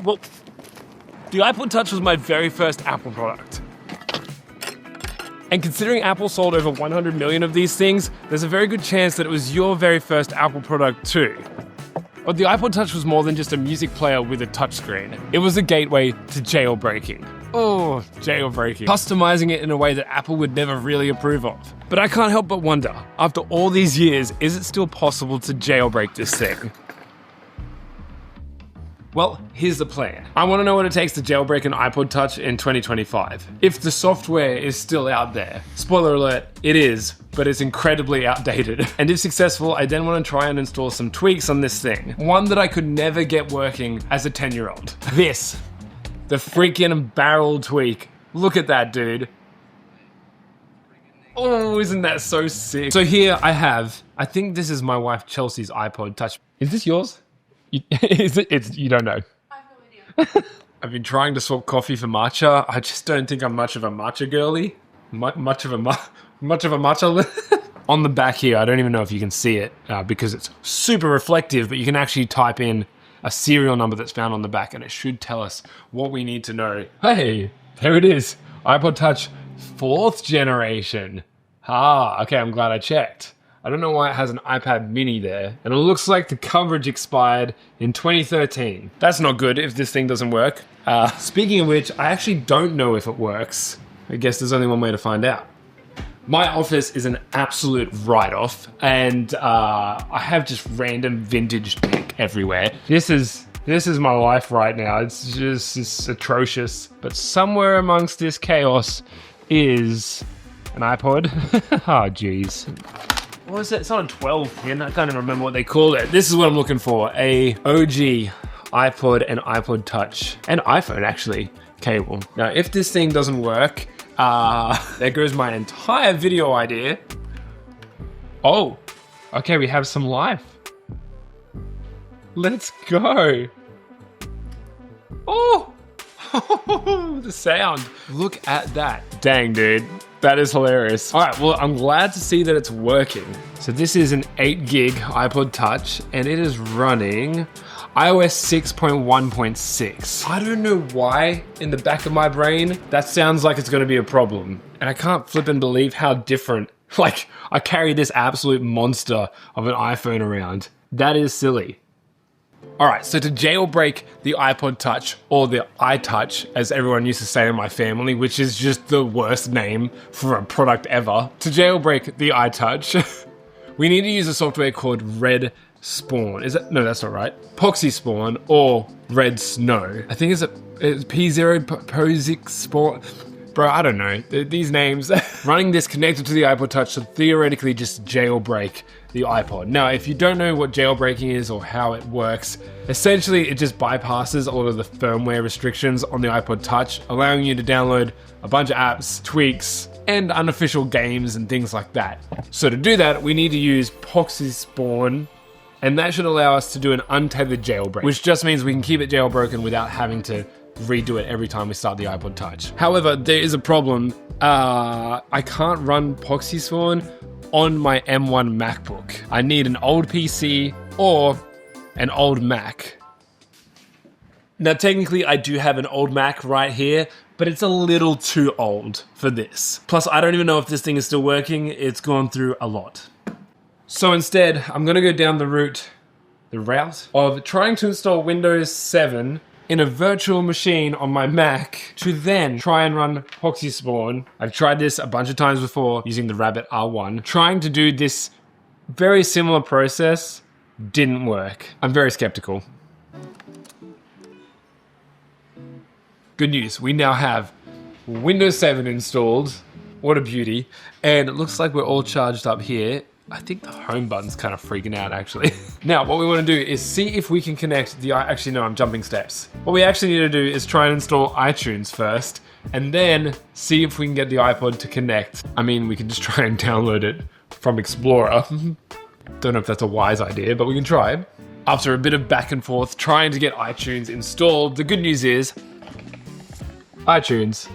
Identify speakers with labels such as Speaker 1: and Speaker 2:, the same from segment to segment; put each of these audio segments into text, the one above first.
Speaker 1: Well, the iPod Touch was my very first Apple product. And considering Apple sold over 100 million of these things, there's a very good chance that it was your very first Apple product too. But the iPod Touch was more than just a music player with a touchscreen. It was a gateway to jailbreaking. Oh, jailbreaking. Customizing it in a way that Apple would never really approve of. But I can't help but wonder, after all these years, is it still possible to jailbreak this thing? Well, here's the plan. I want to know what it takes to jailbreak an iPod Touch in 2025. If the software is still out there. Spoiler alert, it is, but it's incredibly outdated. And if successful, I then want to try and install some tweaks on this thing. One that I could never get working as a 10-year-old. This. The freaking barrel tweak. Look at that, dude. Oh, isn't that so sick? So here I have, I think this is my wife Chelsea's iPod Touch. Is this yours? Is it? You don't know.
Speaker 2: I have no idea.
Speaker 1: I've been trying to swap coffee for matcha. I just don't think I'm much of a matcha girly. Much of a matcha. On the back here, I don't even know if you can see it because it's super reflective, but you can actually type in a serial number that's found on the back and it should tell us what we need to know. Hey, there it is. iPod Touch 4th generation. Okay, I'm glad I checked. I don't know why it has an iPad mini there. And it looks like the coverage expired in 2013. That's not good if this thing doesn't work. Speaking of which, I actually don't know if it works. I guess there's only one way to find out. My office is an absolute write-off, and I have just random vintage tech everywhere. This is my life right now. It's atrocious. But somewhere amongst this chaos is an iPod. Oh, jeez. What was it? It's on a 12 pin. I can't even remember what they called it. This is what I'm looking for. A OG iPod and iPod Touch. And iPhone, actually. Cable. Now, if this thing doesn't work, there goes my entire video idea. Oh. Okay, we have some life. Let's go. Oh. The sound. Look at that. Dang, dude. That is hilarious. All right, well, I'm glad to see that it's working. So this is an 8 gig iPod Touch and it is running iOS 6.1.6. I don't know why in the back of my brain, that sounds like it's gonna be a problem. And I can't flip and believe how different, like I carry this absolute monster of an iPhone around. That is silly. All right, so to jailbreak the iPod Touch, or the iTouch, as everyone used to say in my family, which is just the worst name for a product ever. To jailbreak the iTouch, we need to use a software called Red Spawn. Is it? No, that's not right. Poxy Spawn or Red Snow. I think it's P0 Posic Spawn. Bro, I don't know. These names. Running this connected to the iPod Touch should theoretically just jailbreak the iPod. Now, if you don't know what jailbreaking is or how it works, essentially it just bypasses all of the firmware restrictions on the iPod Touch, allowing you to download a bunch of apps, tweaks, and unofficial games and things like that. So to do that, we need to use Poxy Spawn, and that should allow us to do an untethered jailbreak, which just means we can keep it jailbroken without having to redo it every time we start the iPod Touch. However, there is a problem. I can't run Poxy Spawn on my M1 MacBook. I need an old PC or an old Mac. Now, technically, I do have an old Mac right here, but it's a little too old for this. Plus, I don't even know if this thing is still working. It's gone through a lot. So instead, I'm gonna go down the route of trying to install Windows 7 in a virtual machine on my Mac to then try and run Poxy Spawn. I've tried this a bunch of times before using the Rabbit R1. Trying to do this very similar process didn't work. I'm very skeptical. Good news, we now have Windows 7 installed. What a beauty. And it looks like we're all charged up here. I think the home button's kind of freaking out, actually. Now, what we want to do is see if we can connect the... Actually, no, I'm jumping steps. What we actually need to do is try and install iTunes first, and then see if we can get the iPod to connect. I mean, we can just try and download it from Explorer. Don't know if that's a wise idea, but we can try. After a bit of back and forth trying to get iTunes installed, the good news is iTunes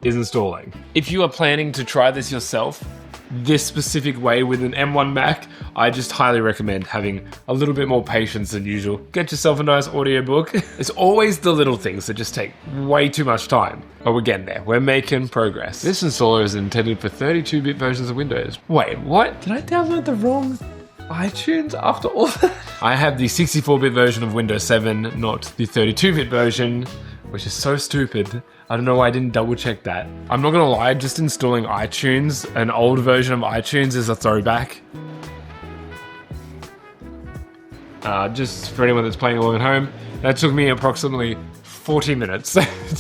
Speaker 1: is installing. If you are planning to try this yourself, this specific way with an M1 Mac, I just highly recommend having a little bit more patience than usual. Get yourself a nice audiobook. It's always the little things that just take way too much time. But we're getting there. We're making progress. This installer is intended for 32-bit versions of Windows. Wait, what? Did I download the wrong iTunes after all that? I have the 64-bit version of Windows 7, not the 32-bit version, which is so stupid. I don't know why I didn't double check that. I'm not gonna lie, just installing iTunes, an old version of iTunes, is a throwback. Just for anyone that's playing along at home, that took me approximately 40 minutes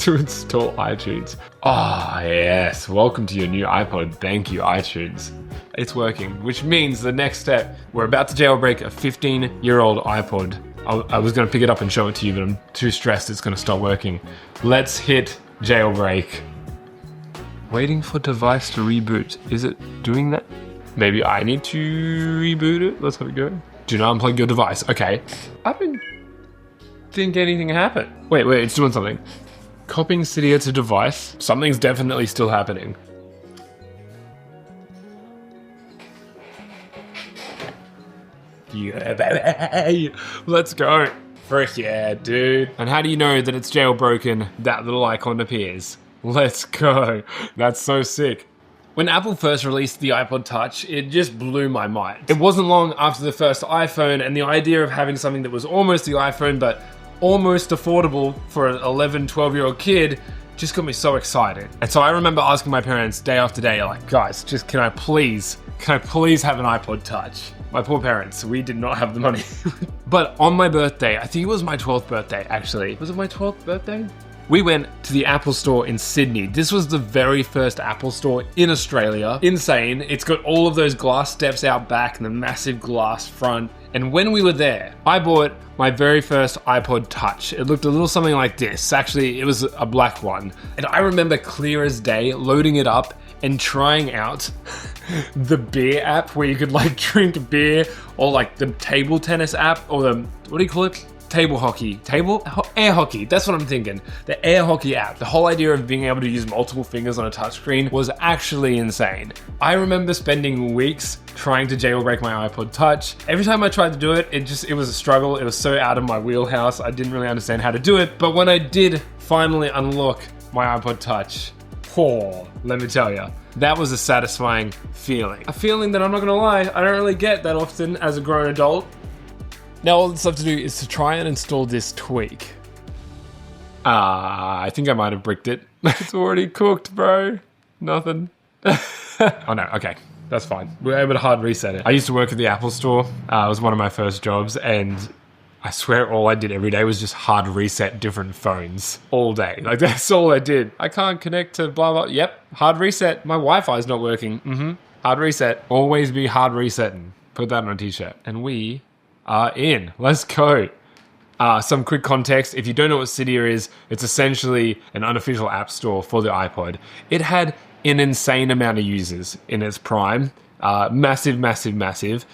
Speaker 1: to install iTunes. Ah, yes, welcome to your new iPod. Thank you, iTunes. It's working, which means the next step, we're about to jailbreak a 15-year-old iPod. I was gonna pick it up and show it to you, but I'm too stressed it's gonna stop working. Let's hit jailbreak. Waiting for device to reboot. Is it doing that? Maybe I need to reboot it. Let's have a go. Do not unplug your device. Okay. I didn't think anything happened. Wait, it's doing something. Copying Cydia to device. Something's definitely still happening. Yeah, let's go. Frick yeah, dude. And how do you know that it's jailbroken? That little icon appears. Let's go. That's so sick. When Apple first released the iPod Touch, it just blew my mind. It wasn't long after the first iPhone, and the idea of having something that was almost the iPhone, but almost affordable for an 11, 12-year-old kid just got me so excited. And so I remember asking my parents day after day, like, guys, just can I please have an iPod Touch? My poor parents, we did not have the money. But on my birthday, I think it was my 12th birthday actually. Was it my 12th birthday? We went to the Apple store in Sydney. This was the very first Apple store in Australia. Insane. It's got all of those glass steps out back and the massive glass front. And when we were there, I bought my very first iPod Touch. It looked a little something like this. Actually, it was a black one. And I remember clear as day loading it up and trying out the beer app where you could like drink beer, or like the table tennis app, or the, what do you call it? Air hockey, that's what I'm thinking. The air hockey app. The whole idea of being able to use multiple fingers on a touchscreen was actually insane. I remember spending weeks trying to jailbreak my iPod Touch. Every time I tried to do it, it was a struggle. It was so out of my wheelhouse. I didn't really understand how to do it. But when I did finally unlock my iPod Touch, let me tell you, that was a satisfying feeling. A feeling that I'm not gonna lie, I don't really get that often as a grown adult. Now all that's left to do is to try and install this tweak. I think I might have bricked it. It's already cooked, bro. Nothing. Oh no, okay. That's fine. We were able to hard reset it. I used to work at the Apple store. It was one of my first jobs, and I swear all I did every day was just hard reset different phones all day. Like, that's all I did. I can't connect to blah, blah. Yep, hard reset. My Wi-Fi's not working. Hard reset. Always be hard resetting. Put that on a t-shirt. And we are in. Let's go. Some quick context. If you don't know what Cydia is, it's essentially an unofficial app store for the iPod. It had an insane amount of users in its prime. Massive.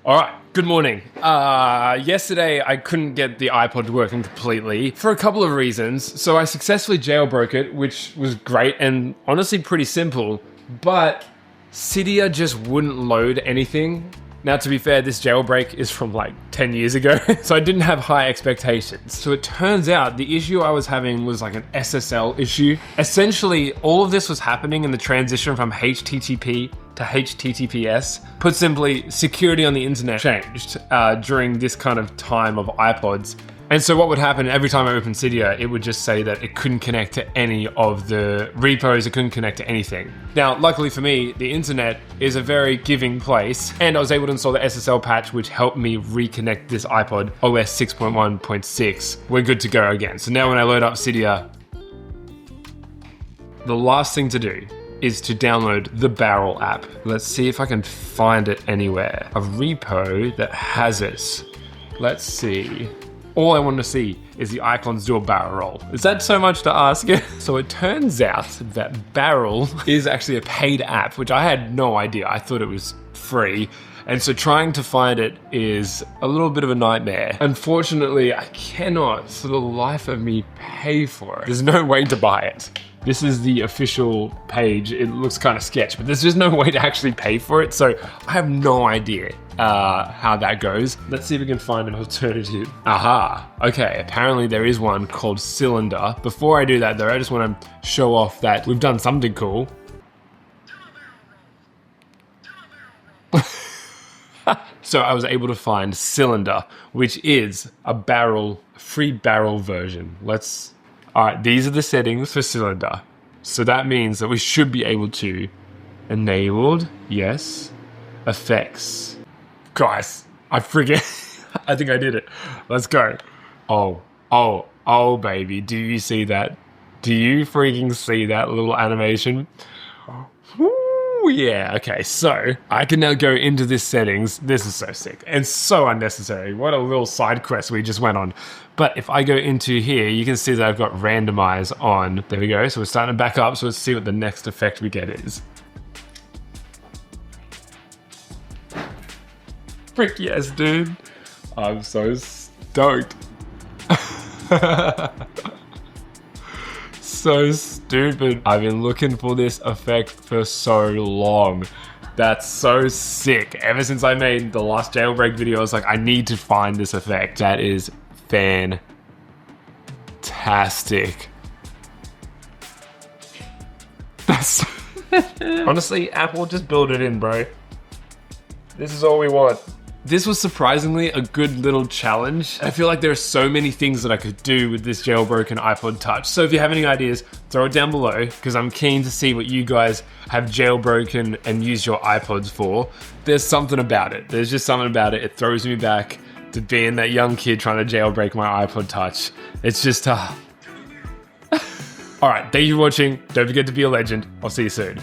Speaker 1: All right, good morning. Yesterday, I couldn't get the iPod working completely for a couple of reasons. So I successfully jailbroke it, which was great and honestly pretty simple, but Cydia just wouldn't load anything. Now, to be fair, this jailbreak is from like 10 years ago, so I didn't have high expectations. So it turns out the issue I was having was like an SSL issue. Essentially, all of this was happening in the transition from HTTP to HTTPS. Put simply, security on the internet changed during this kind of time of iPods. And so what would happen every time I opened Cydia, it would just say that it couldn't connect to any of the repos, it couldn't connect to anything. Now, luckily for me, the internet is a very giving place, and I was able to install the SSL patch, which helped me reconnect this iPod OS 6.1.6. We're good to go again. So now when I load up Cydia, the last thing to do is to download the Barrel app. Let's see if I can find it anywhere. A repo that has it. Let's see. All I want to see is the icons do a barrel roll. Is that so much to ask? So it turns out that Barrel is actually a paid app, which I had no idea. I thought it was free. And so trying to find it is a little bit of a nightmare. Unfortunately, I cannot, for the life of me, pay for it. There's no way to buy it. This is the official page. It looks kind of sketch, but there's just no way to actually pay for it. So I have no idea how that goes. Let's see if we can find an alternative. Aha, okay, apparently there is one called Cylinder. Before I do that though, I just want to show off that we've done something cool. So I was able to find Cylinder, which is a free barrel version. All right, these are the settings for Cylinder. So that means that we should be able to enabled, yes, effects. Guys, I forget. I think I did it. Let's go. Oh, baby. Do you see that? Do you freaking see that little animation? Woo, yeah, okay, so I can now go into this settings. This is so sick and so unnecessary. What a little side quest we just went on. But if I go into here, you can see that I've got randomize on. There we go. So we're starting to back up. So let's see what the next effect we get is. Frick yes, dude. I'm so stoked. So stupid. I've been looking for this effect for so long. That's so sick. Ever since I made the last jailbreak video, I was like, I need to find this effect. That is fantastic. That's honestly, Apple, just build it in, bro. This is all we want. This was surprisingly a good little challenge. I feel like there are so many things that I could do with this jailbroken iPod Touch. So if you have any ideas, throw it down below because I'm keen to see what you guys have jailbroken and used your iPods for. There's something about it. There's just something about it. It throws me back to being that young kid trying to jailbreak my iPod Touch. It's just, All right, thank you for watching. Don't forget to be a legend. I'll see you soon.